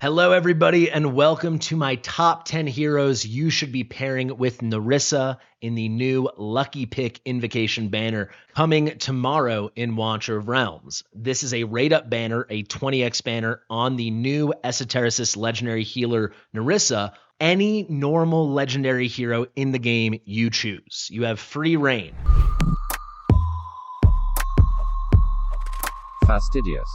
Hello, everybody, and welcome to my top 10 heroes you should be pairing with Nerissa in the new Lucky Pick Invocation banner coming tomorrow in Watcher of Realms. This is a rate-up banner, a 20x banner on the new Esotericist legendary healer Nerissa. Any normal legendary hero in the game you choose. You have free reign. Fastidious.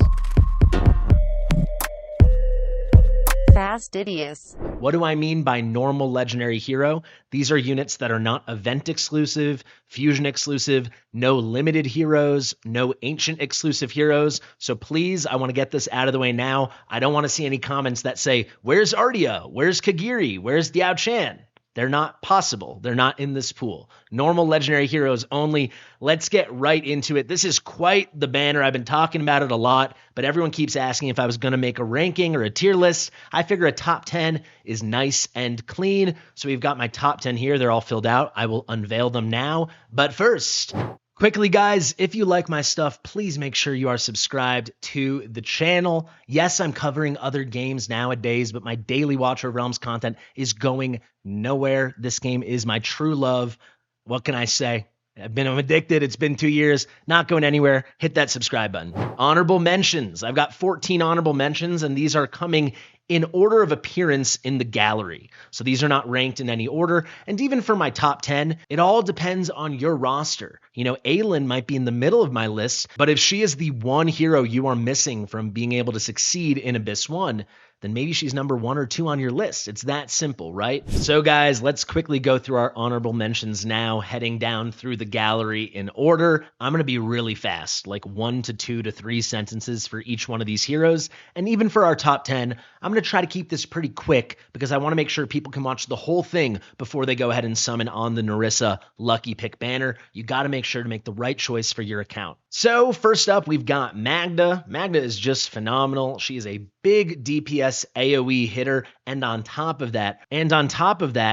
Fastidious. What do I mean by normal legendary hero? These are units that are not event exclusive, fusion exclusive, no limited heroes, no ancient exclusive heroes. So please, I want to get this out of the way now. I don't want to see any comments that say, where's Ardia? Where's Kagiri? Where's Diao Chan? They're not possible. They're not in this pool. Normal legendary heroes only. Let's get right into it. This is quite the banner. I've been talking about it a lot, but everyone keeps asking if I was going to make a ranking or a tier list. I figure a top 10 is nice and clean. So we've got my top 10 here. They're all filled out. I will unveil them now. But first, quickly, guys, if you like my stuff, please make sure you are subscribed to the channel. Yes, I'm covering other games nowadays, but my daily Watcher of Realms content is going nowhere. This game is my true love. What can I say? I'm addicted. It's been 2 years. Not going anywhere. Hit that subscribe button. Honorable mentions. I've got 14 honorable mentions, and these are coming in order of appearance in the gallery. So these are not ranked in any order. And even for my top 10, it all depends on your roster. You know, Aylin might be in the middle of my list, but if she is the one hero you are missing from being able to succeed in Abyss 1, then maybe she's number 1 or 2 on your list. It's that simple, right? So guys, let's quickly go through our honorable mentions now, heading down through the gallery in order. I'm going to be really fast, like 1 to 2 to 3 sentences for each one of these heroes. And even for our top 10, I'm going to try to keep this pretty quick because I want to make sure people can watch the whole thing before they go ahead and summon on the Nerissa Lucky Pick banner. You got to make sure to make the right choice for your account. So first up, we've got Magda. Magda is just phenomenal. She is a big DPS AoE hitter, and on top of that,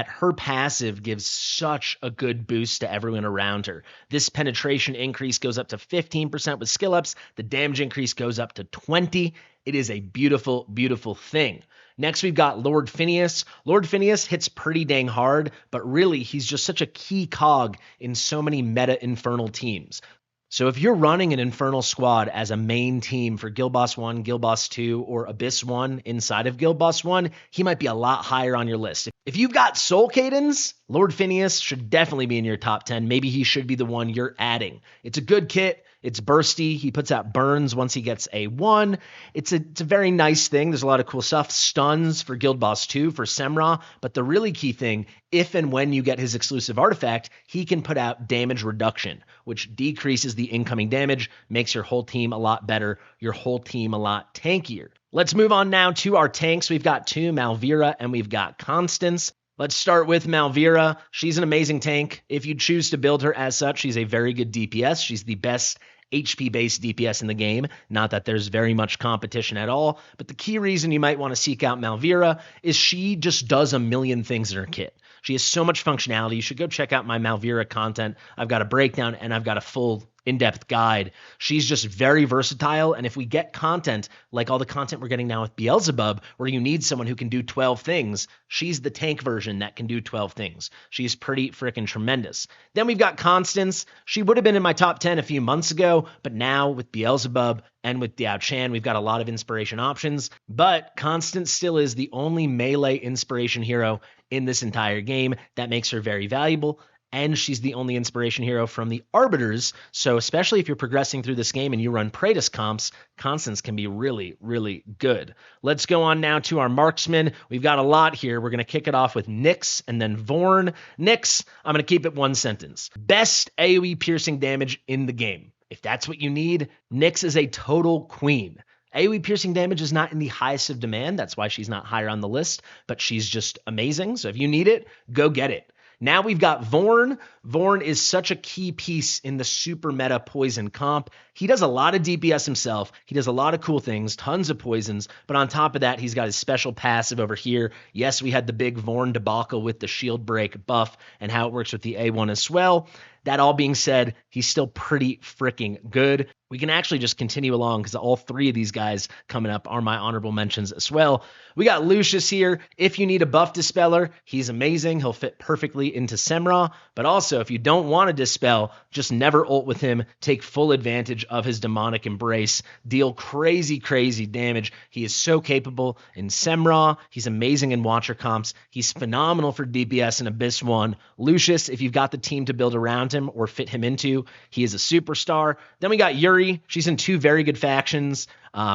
her passive gives such a good boost to everyone around her. This penetration increase goes up to 15% with skill ups. The damage increase goes up to 20. It is a beautiful, beautiful thing. Next, we've got Lord Phineas. Lord Phineas hits pretty dang hard, but really, he's just such a key cog in so many meta Infernal teams. So if you're running an Infernal squad as a main team for Guild Boss 1, Guild Boss 2, or Abyss 1 inside of Guild Boss 1, he might be a lot higher on your list. If you've got Soul Cadens, Lord Phineas should definitely be in your top 10. Maybe he should be the one you're adding. It's a good kit. It's bursty. He puts out burns once he gets a 1. It's a very nice thing. There's a lot of cool stuff. Stuns for Guild Boss 2 for Semra. But the really key thing, if and when you get his exclusive artifact, he can put out damage reduction, which decreases the incoming damage, makes your whole team a lot better, your whole team a lot tankier. Let's move on now to our tanks. We've got 2, Malvira, and we've got Constance. Let's start with Malvira. She's an amazing tank. If you choose to build her as such, she's a very good DPS. She's the best HP-based DPS in the game. Not that there's very much competition at all, but the key reason you might want to seek out Malvira is she just does a million things in her kit. She has so much functionality. You should go check out my Malvira content. I've got a breakdown and I've got a full in-depth guide. She's just very versatile, and if we get content like all the content we're getting now with Beelzebub, where you need someone who can do 12 things, she's the tank version that can do 12 things. She's pretty freaking tremendous. Then we've got Constance. She would have been in my top 10 a few months ago, but now with Beelzebub and with Diao Chan, we've got a lot of inspiration options, but Constance still is the only melee inspiration hero in this entire game. That makes her very valuable. And she's the only inspiration hero from the Arbiters, so especially if you're progressing through this game and you run Praetus comps, Constance can be really, really good. Let's go on now to our marksman. We've got a lot here. We're going to kick it off with Nyx and then Vorn. Nyx, I'm going to keep it one sentence. Best AoE piercing damage in the game. If that's what you need, Nyx is a total queen. AoE piercing damage is not in the highest of demand. That's why she's not higher on the list, but she's just amazing. So if you need it, go get it. Now we've got Vorn. Vorn is such a key piece in the super meta poison comp. He does a lot of DPS himself. He does a lot of cool things, tons of poisons, but on top of that, he's got his special passive over here. Yes, we had the big Vorn debacle with the shield break buff and how it works with the A1 as well. That all being said, he's still pretty freaking good. We can actually just continue along because all three of these guys coming up are my honorable mentions as well. We got Lucius here. If you need a buff dispeller, he's amazing. He'll fit perfectly into Semra. But also, if you don't want to dispel, just never ult with him. Take full advantage of his demonic embrace. Deal crazy, crazy damage. He is so capable in Semra. He's amazing in Watcher comps. He's phenomenal for DPS in Abyss 1. Lucius, if you've got the team to build around him or fit him into, he is a superstar. Then we got Yuri. She's in two very good factions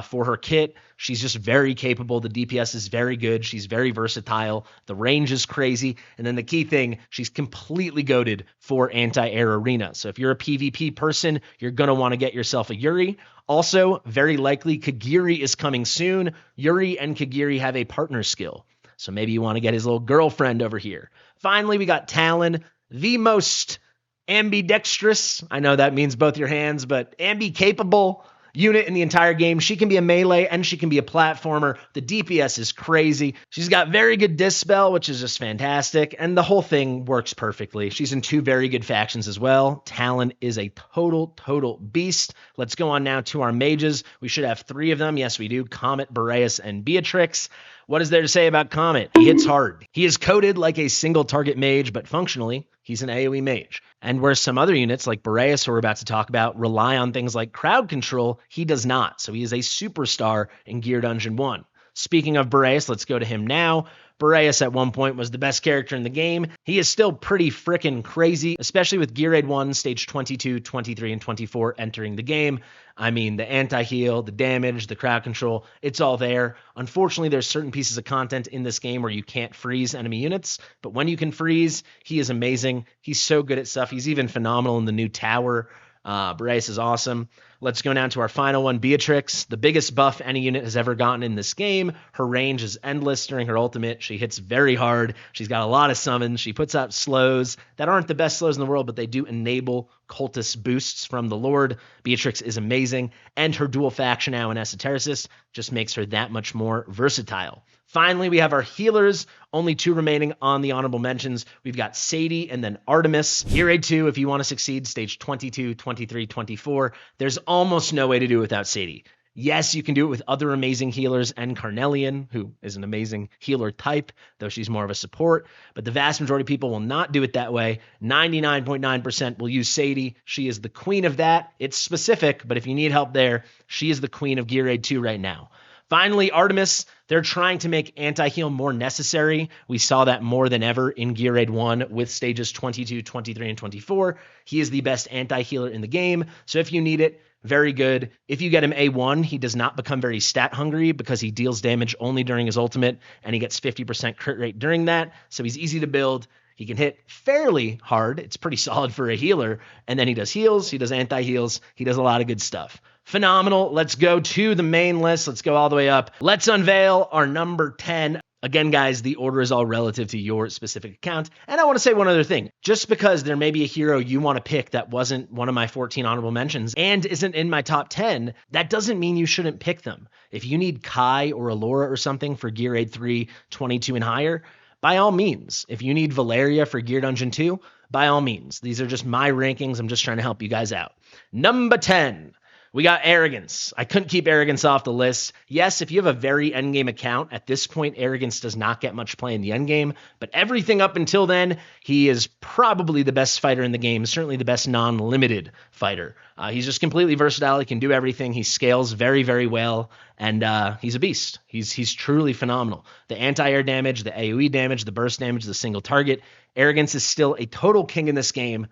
for her kit. She's just very capable. The DPS is very good. She's very versatile. The range is crazy. And then the key thing, she's completely goated for anti-air arena. So if you're a PvP person, you're going to want to get yourself a Yuri. Also, very likely Kagiri is coming soon. Yuri and Kagiri have a partner skill. So maybe you want to get his little girlfriend over here. Finally, we got Talon, the most ambidextrous, I know that means both your hands, but ambi-capable unit in the entire game. She can be a melee and she can be a platformer. The DPS is crazy. She's got very good dispel, which is just fantastic, and the whole thing works perfectly. She's in two very good factions as well. Talon is a total beast. Let's go on now to our mages. We should have three of them. Yes, we do. Comet, Boreas, and Beatrix. What is there to say about Comet? He hits hard. He is coded like a single target mage, but functionally, he's an AoE mage. And where some other units like Boreas, who we're about to talk about, rely on things like crowd control, he does not. So he is a superstar in Gear Dungeon 1. Speaking of Boreas, let's go to him now. Boreas at one point was the best character in the game. He is still pretty freaking crazy, especially with Gear Raid 1, Stage 22, 23, and 24 entering the game. I mean, the anti-heal, the damage, the crowd control, it's all there. Unfortunately, there's certain pieces of content in this game where you can't freeze enemy units, but when you can freeze, he is amazing. He's so good at stuff. He's even phenomenal in the new tower. Boreas is awesome. Let's go down to our final one, Beatrix, the biggest buff any unit has ever gotten in this game. Her range is endless during her ultimate. She hits very hard. She's got a lot of summons. She puts out slows that aren't the best slows in the world, but they do enable cultist boosts from the Lord. Beatrix is amazing, and her dual faction now in Esotericist just makes her that much more versatile. Finally, we have our healers. Only two remaining on the honorable mentions. We've got Sadie and then Artemis. Gear Raid 2, if you want to succeed, stage 22, 23, 24. There's almost no way to do it without Sadie. Yes, you can do it with other amazing healers and Carnelian, who is an amazing healer type, though she's more of a support. But the vast majority of people will not do it that way. 99.9% will use Sadie. She is the queen of that. It's specific, but if you need help there, she is the queen of Gear Raid 2 right now. Finally, Artemis, they're trying to make anti-heal more necessary. We saw that more than ever in Gear Raid 1 with stages 22, 23, and 24. He is the best anti-healer in the game, so if you need it, very good. If you get him A1, he does not become very stat hungry because he deals damage only during his ultimate, and he gets 50% crit rate during that, so he's easy to build. He can hit fairly hard. It's pretty solid for a healer. And then he does heals. He does anti-heals. He does a lot of good stuff. Phenomenal. Let's go to the main list. Let's go all the way up. Let's unveil our number 10. Again, guys, the order is all relative to your specific account. And I want to say one other thing. Just because there may be a hero you want to pick that wasn't one of my 14 honorable mentions and isn't in my top 10, that doesn't mean you shouldn't pick them. If you need Kai or Allura or something for Gear Raid 3, 22 and higher, by all means. If you need Valeria for Gear Dungeon 2, by all means. These are just my rankings. I'm just trying to help you guys out. Number 10. We got Arrogance. I couldn't keep Arrogance off the list. Yes, if you have a very endgame account, at this point, Arrogance does not get much play in the endgame, but everything up until then, he is probably the best fighter in the game, certainly the best non-limited fighter. He's just completely versatile. He can do everything. He scales very, very well, and he's a beast. He's truly phenomenal. The anti-air damage, the AoE damage, the burst damage, the single target. Arrogance is still a total king in this game,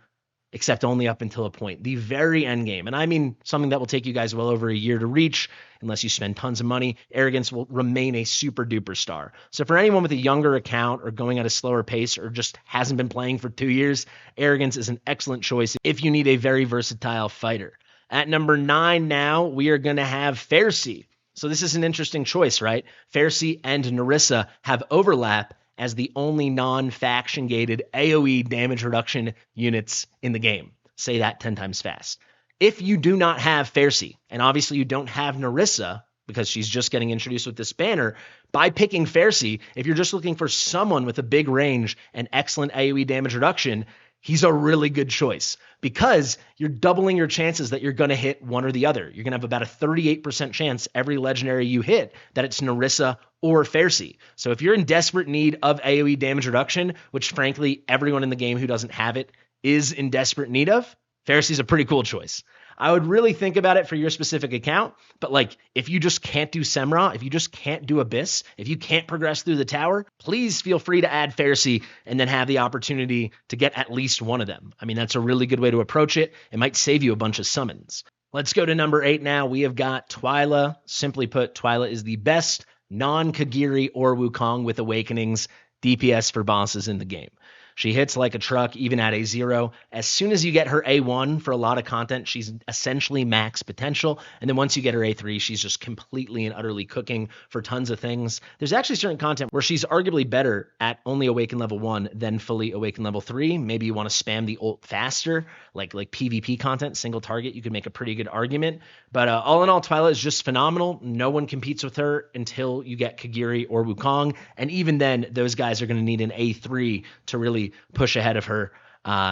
except only up until a point, the very end game. And I mean something that will take you guys well over a year to reach, unless you spend tons of money. Arrogance will remain a super duper star. So for anyone with a younger account or going at a slower pace or just hasn't been playing for 2 years, Arrogance is an excellent choice if you need a very versatile fighter. At number 9 now, we are going to have Fasti. So this is an interesting choice, right? Fasti and Nerissa have overlap as the only non-faction gated AoE damage reduction units in the game. Say that 10 times fast. If you do not have Fasti, and obviously you don't have Nerissa, because she's just getting introduced with this banner, by picking Fasti, if you're just looking for someone with a big range and excellent AoE damage reduction, he's a really good choice because you're doubling your chances that you're going to hit one or the other. You're going to have about a 38% chance every legendary you hit that it's Nerissa or Fasti. So if you're in desperate need of AoE damage reduction, which frankly everyone in the game who doesn't have it is in desperate need of, Fasti's a pretty cool choice. I would really think about it for your specific account, but like if you just can't do Semra, if you just can't do Abyss, if you can't progress through the tower, please feel free to add Fasti and then have the opportunity to get at least one of them. I mean, that's a really good way to approach it. It might save you a bunch of summons. Let's go to number 8 now. We have got Twyla. Simply put, Twyla is the best non-Kagiri or Wukong with Awakenings DPS for bosses in the game. She hits like a truck, even at A0. As soon as you get her A1 for a lot of content, she's essentially max potential. And then once you get her A3, she's just completely and utterly cooking for tons of things. There's actually certain content where she's arguably better at only Awaken level 1 than fully Awaken level 3. Maybe you want to spam the ult faster, like PvP content, single target. You could make a pretty good argument. But all in all, Twyla is just phenomenal. No one competes with her until you get Kagiri or Wukong. And even then, those guys are going to need an A3 to really push ahead of her.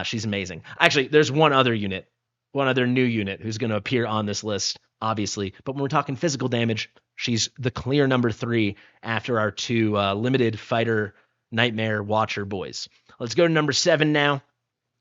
She's amazing. Actually, there's one other new unit who's going to appear on this list, obviously. But when we're talking physical damage, she's the clear number 3 after our 2 limited fighter nightmare watcher boys. Let's go to number 7 now.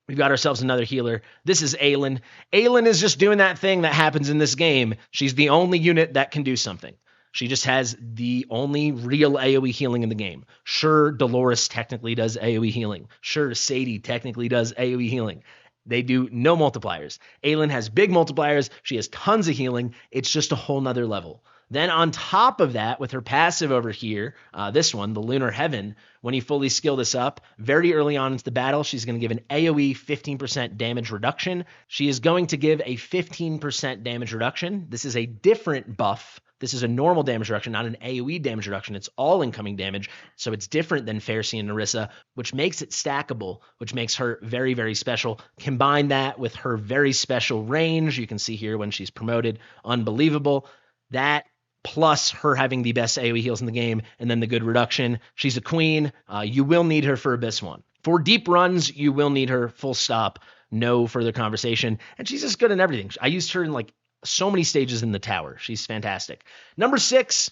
We've got ourselves another healer. This is Aylin. Aylin is just doing that thing that happens in this game. She's the only unit that can do something. She just has the only real AoE healing in the game. Sure, Dolores technically does AoE healing. Sure, Sadie technically does AoE healing. They do no multipliers. Aylin has big multipliers. She has tons of healing. It's just a whole nother level. Then on top of that, with her passive over here, this one, the Lunar Heaven, when you fully skill this up, very early on into the battle, she's going to give an AoE 15% damage reduction. She is going to give a 15% damage reduction. This is a different buff. This is a normal damage reduction, not an AoE damage reduction. It's all incoming damage, so it's different than Fasti and Nerissa, which makes it stackable, which makes her very, very special. Combine that with her very special range. You can see here when she's promoted, unbelievable. That plus her having the best AoE heals in the game, and then the good reduction. She's a queen. You will need her for Abyss 1. For deep runs, you will need her, full stop, no further conversation. And she's just good in everything. I used her in like so many stages in the tower. She's fantastic. Number 6,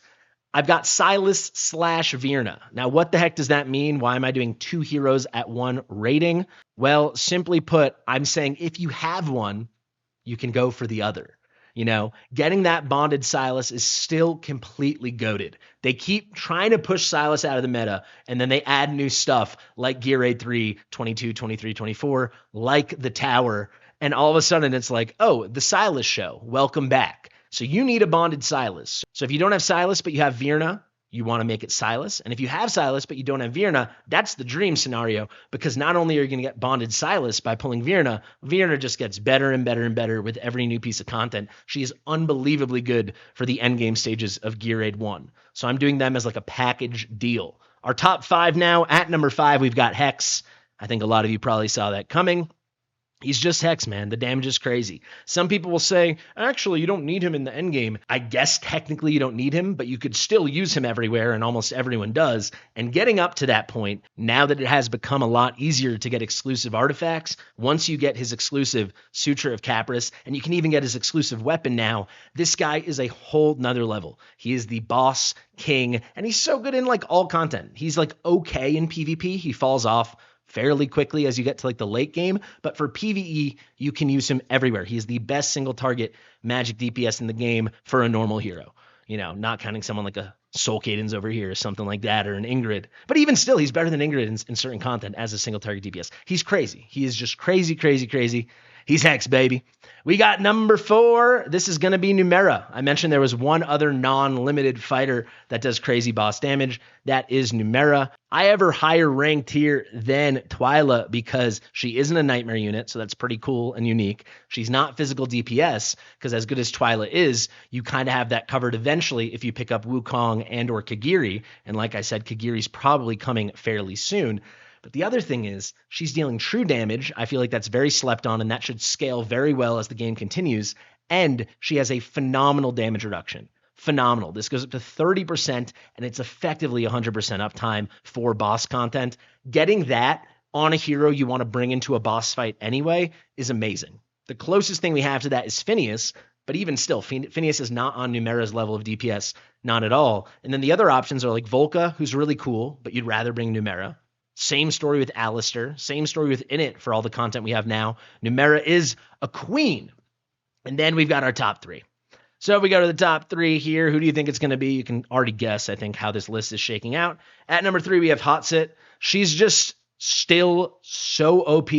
I've got Silas / Virna. Now, what the heck does that mean? Why am I doing 2 heroes at 1 rating? Well, simply put, I'm saying if you have one, you can go for the other. You know, getting that bonded Silas is still completely goated. They keep trying to push Silas out of the meta, and then they add new stuff like Gear Raid 3, 22, 23, 24, like the tower. And all of a sudden it's like, oh, the Silas show, welcome back. So you need a bonded Silas. So if you don't have Silas, but you have Virna, you want to make it Silas. And if you have Silas, but you don't have Virna, that's the dream scenario, because not only are you going to get bonded Silas by pulling Virna, Virna just gets better and better and better with every new piece of content. She is unbelievably good for the endgame stages of Gear Raid 1. So I'm doing them as like a package deal. Our top 5 now, at number 5, we've got Hex. I think a lot of you probably saw that coming. He's just Hex, man. The damage is crazy. Some people will say, actually, you don't need him in the endgame. I guess technically you don't need him, but you could still use him everywhere, and almost everyone does. And getting up to that point, now that it has become a lot easier to get exclusive artifacts, once you get his exclusive Suture of Capris, and you can even get his exclusive weapon now, this guy is a whole nother level. He is the boss king, and he's so good in like all content. He's like okay in PvP. He falls off fairly quickly as you get to like the late game, but for PvE, you can use him everywhere. He is the best single target magic DPS in the game for a normal hero. You know, not counting someone like a Soul Cadence over here or something like that, or an Ingrid. But even still, he's better than Ingrid in certain content as a single target DPS. He's crazy. He is just crazy, crazy, crazy. He's Hex, baby. We got number 4. This is going to be Numera. I mentioned there was one other non-limited fighter that does crazy boss damage. That is Numera. I have her higher ranked here than Twyla because she isn't a nightmare unit, so that's pretty cool and unique. She's not physical DPS, because as good as Twyla is, you kind of have that covered eventually if you pick up Wukong and or Kagiri. And like I said, Kagiri's probably coming fairly soon. But the other thing is she's dealing true damage. I feel like that's very slept on, and that should scale very well as the game continues. And she has a phenomenal damage reduction. Phenomenal. This goes up to 30%, and it's effectively 100% uptime for boss content. Getting that on a hero you want to bring into a boss fight anyway is amazing. The closest thing we have to that is Phineas, but even still, Phineas is not on Numera's level of DPS, not at all. And then the other options are like Volca, who's really cool, but you'd rather bring Numera. Same story with Alistair. Same story with Init for all the content we have now. Numera is a queen. And then we've got our top three. So if we go to the top three here, who do you think it's going to be? You can already guess, I think, how this list is shaking out. At number 3, we have Hotsit. She's just still so OP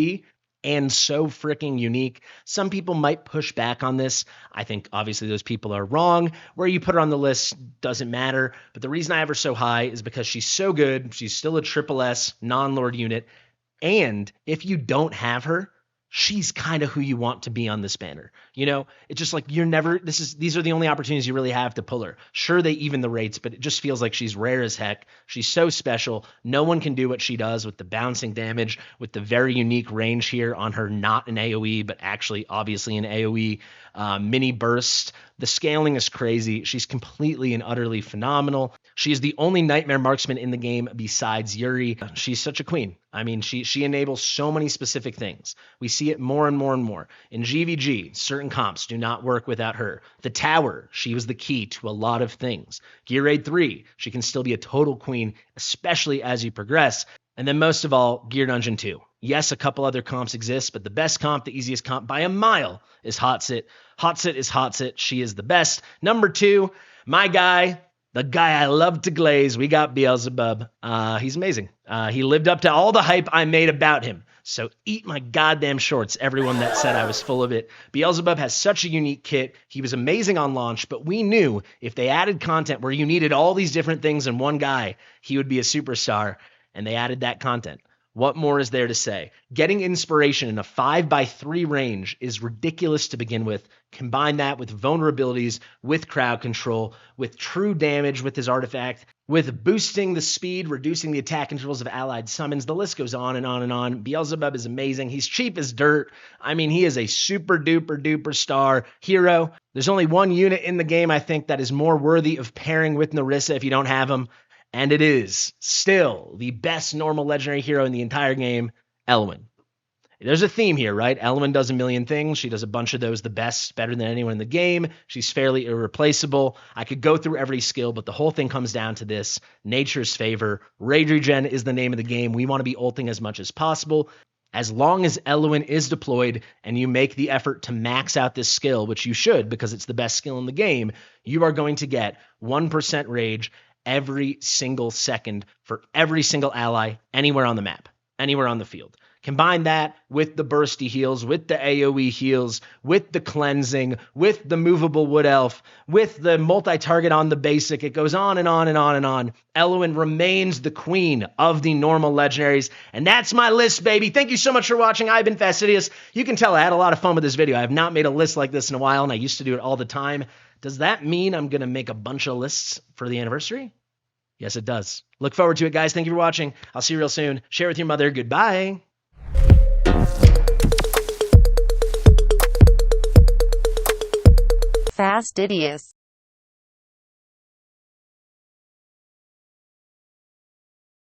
and so freaking unique. Some people might push back on this. I think obviously those people are wrong. Where you put her on the list doesn't matter. But the reason I have her so high is because she's so good. She's still a triple S non-Lord unit. And if you don't have her, she's kind of who you want to be on this banner. You know, it's just like these are the only opportunities you really have to pull her. Sure, they even the rates, but it just feels like she's rare as heck. She's so special. No one can do what she does with the bouncing damage, with the very unique range here on her, not an AoE, but actually obviously an AoE mini burst. The scaling is crazy. She's completely and utterly phenomenal. She is the only Nightmare Marksman in the game besides Yuri. She's such a queen. I mean, she enables so many specific things. We see it more and more and more. In GVG, certain comps do not work without her. The Tower, she was the key to a lot of things. Gear Raid 3, she can still be a total queen, especially as you progress. And then most of all, Gear Dungeon 2. Yes, a couple other comps exist, but the best comp, the easiest comp by a mile is Hotsit. Hotsit is Hotsit. She is the best. Number 2, my guy, the guy I love to glaze. We got Beelzebub. He's amazing. He lived up to all the hype I made about him. So eat my goddamn shorts, everyone that said I was full of it. Beelzebub has such a unique kit. He was amazing on launch, but we knew if they added content where you needed all these different things in one guy, he would be a superstar, and they added that content. What more is there to say? Getting inspiration in a 5x3 range is ridiculous to begin with. Combine that with vulnerabilities, with crowd control, with true damage with his artifact, with boosting the speed, reducing the attack intervals of allied summons. The list goes on and on and on. Beelzebub is amazing. He's cheap as dirt. I mean, he is a super duper duper star hero. There's only one unit in the game, I think, that is more worthy of pairing with Nerissa if you don't have him. And it is still the best normal legendary hero in the entire game, Elwyn. There's a theme here, right? Elwyn does a million things. She does a bunch of those the best, better than anyone in the game. She's fairly irreplaceable. I could go through every skill, but the whole thing comes down to this. Nature's favor. Raid Regen is the name of the game. We want to be ulting as much as possible. As long as Elwyn is deployed and you make the effort to max out this skill, which you should because it's the best skill in the game, you are going to get 1% rage every single second for every single ally anywhere on the map, anywhere on the field. Combine that with the bursty heals, with the AoE heals, with the cleansing, with the movable wood elf, with the multi-target on the basic. It goes on and on and on and on. Elwyn remains the queen of the normal legendaries. And that's my list, baby. Thank you so much for watching. I've been Fastidious. You can tell I had a lot of fun with this video. I have not made a list like this in a while, and I used to do it all the time. Does that mean I'm going to make a bunch of lists for the anniversary? Yes, it does. Look forward to it, guys. Thank you for watching. I'll see you real soon. Share with your mother. Goodbye. Fastidious.